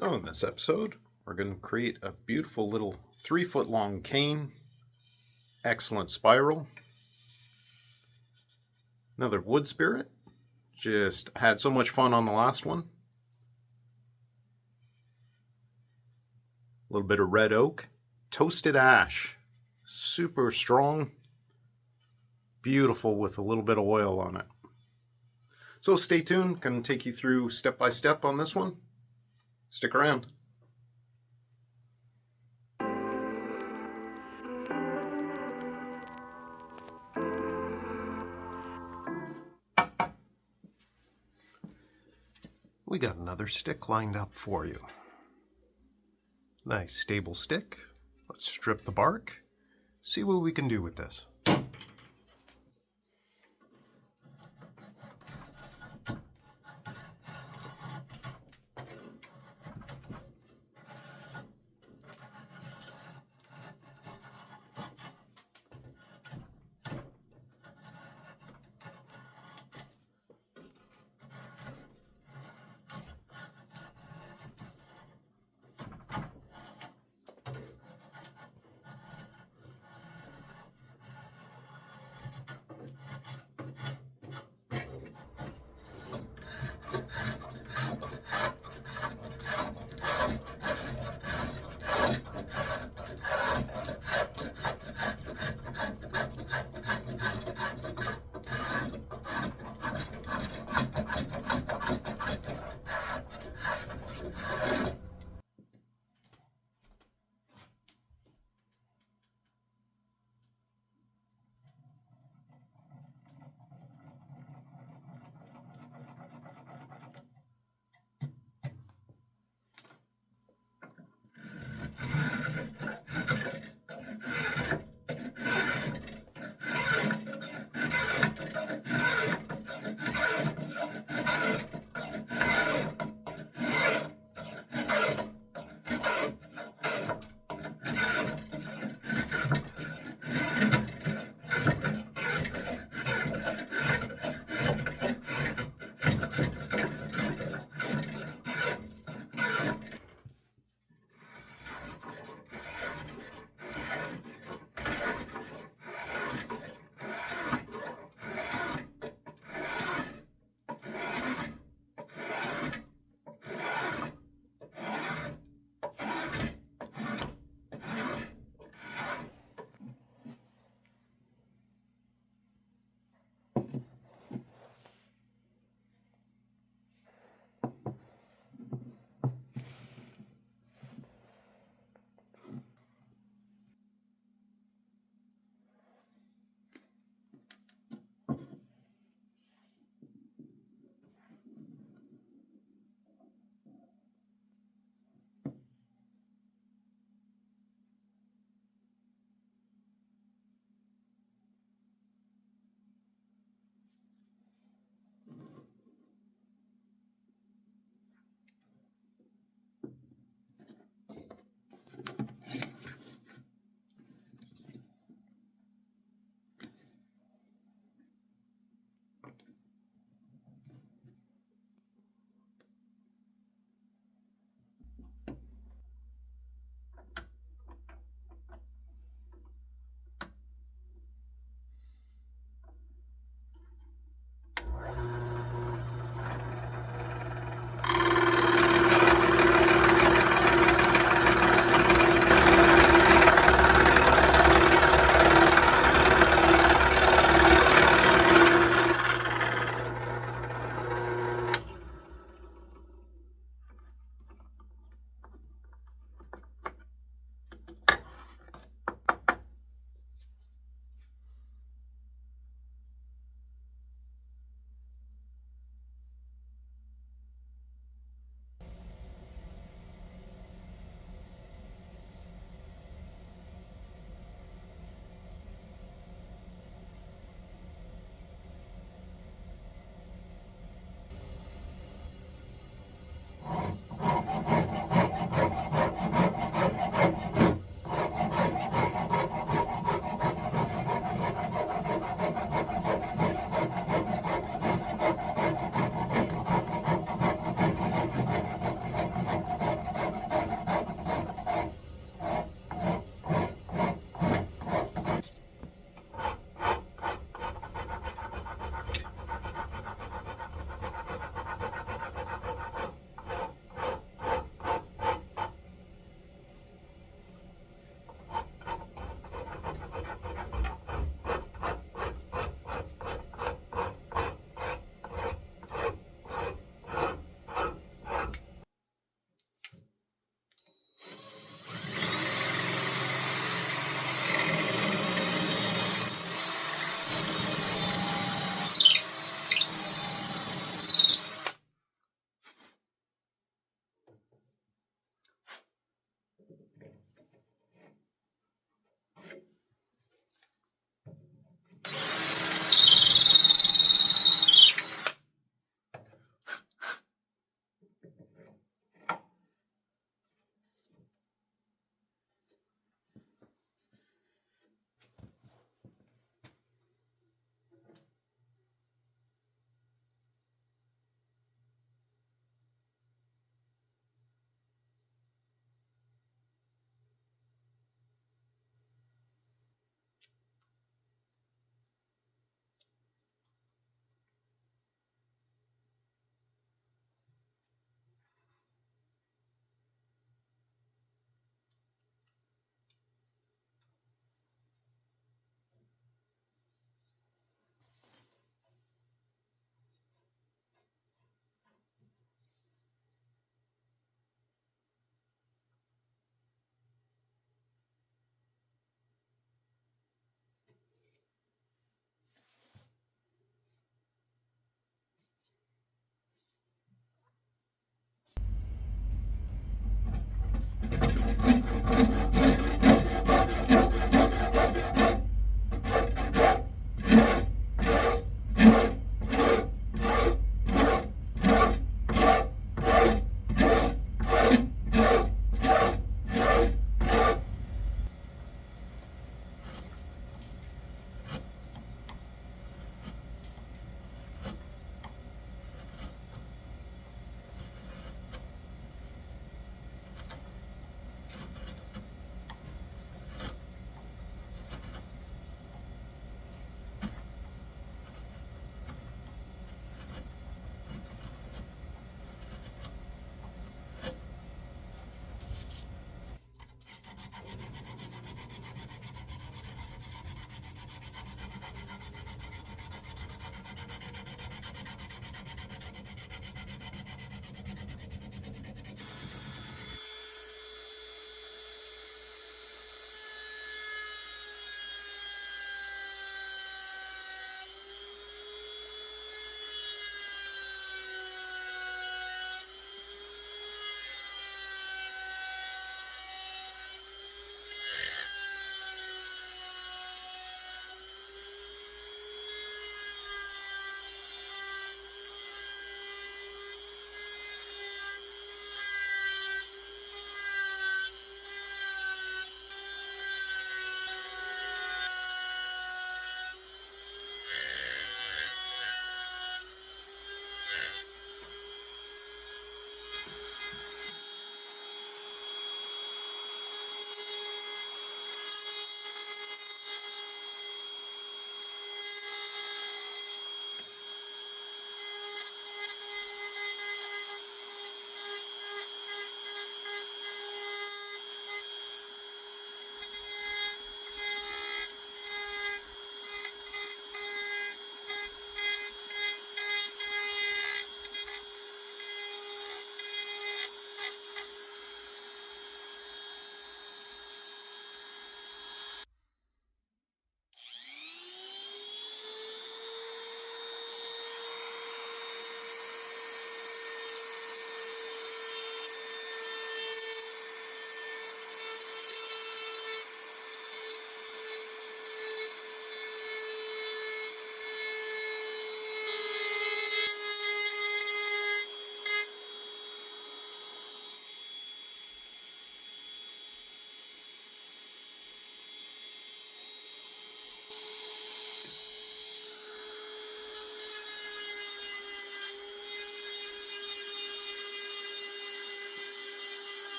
So in this episode, we're going to create a beautiful little 3-foot long cane, excellent spiral, another wood spirit, just had so much fun on the last one, a little bit of red oak, toasted ash, super strong, beautiful with a little bit of oil on it. So stay tuned, going to take you through step by step on this one. Stick around. We got another stick lined up for you. Nice stable stick. Let's strip the bark, see what we can do with this.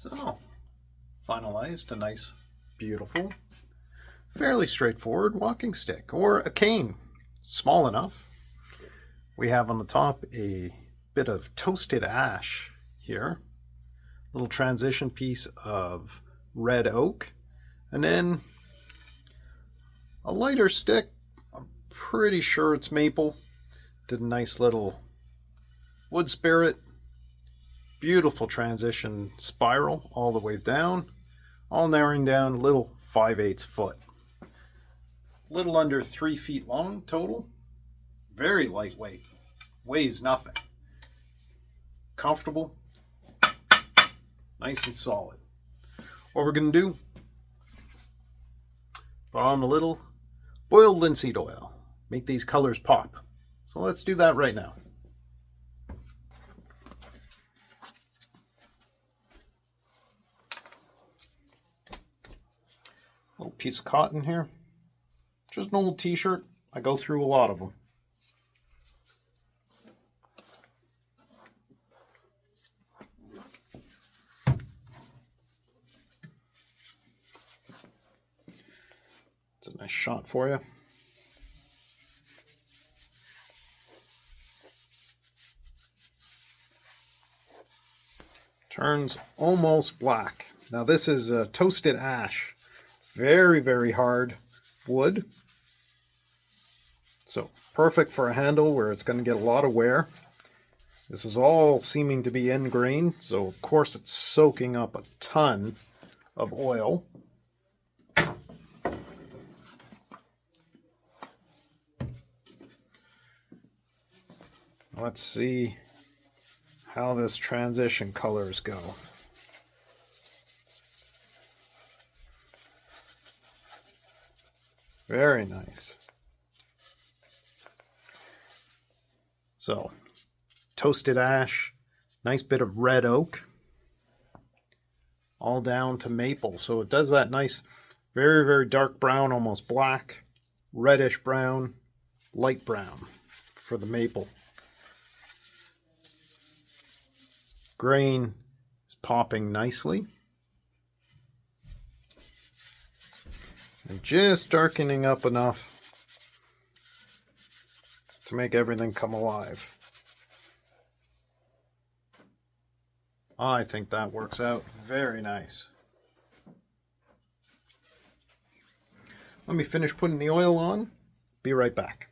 So, finalized a nice, beautiful, fairly straightforward walking stick, or a cane, small enough. We have on the top a bit of toasted ash here, little transition piece of red oak, and then a lighter stick. I'm pretty sure it's maple. Did a nice little wood spirit, beautiful transition spiral all the way down, all narrowing down, little 5/8 foot. Little under 3 feet long total. Very lightweight. Weighs nothing. Comfortable. Nice and solid. What we're going to do, put on a little boiled linseed oil. Make these colors pop. So let's do that right now. Little piece of cotton here. Just an old t-shirt. I go through a lot of them. It's a nice shot for you. Turns almost black. Now this is a toasted ash. Very, very hard wood. So perfect for a handle where it's going to get a lot of wear. This is all seeming to be in grain, so of course it's soaking up a ton of oil. Let's see how this transition colors go. Very nice. So, toasted ash, nice bit of red oak, all down to maple. So it does that nice, very, very dark brown, almost black, reddish brown, light brown for the maple. Grain is popping nicely. And just darkening up enough to make everything come alive. I think that works out very nice. Let me finish putting the oil on. Be right back.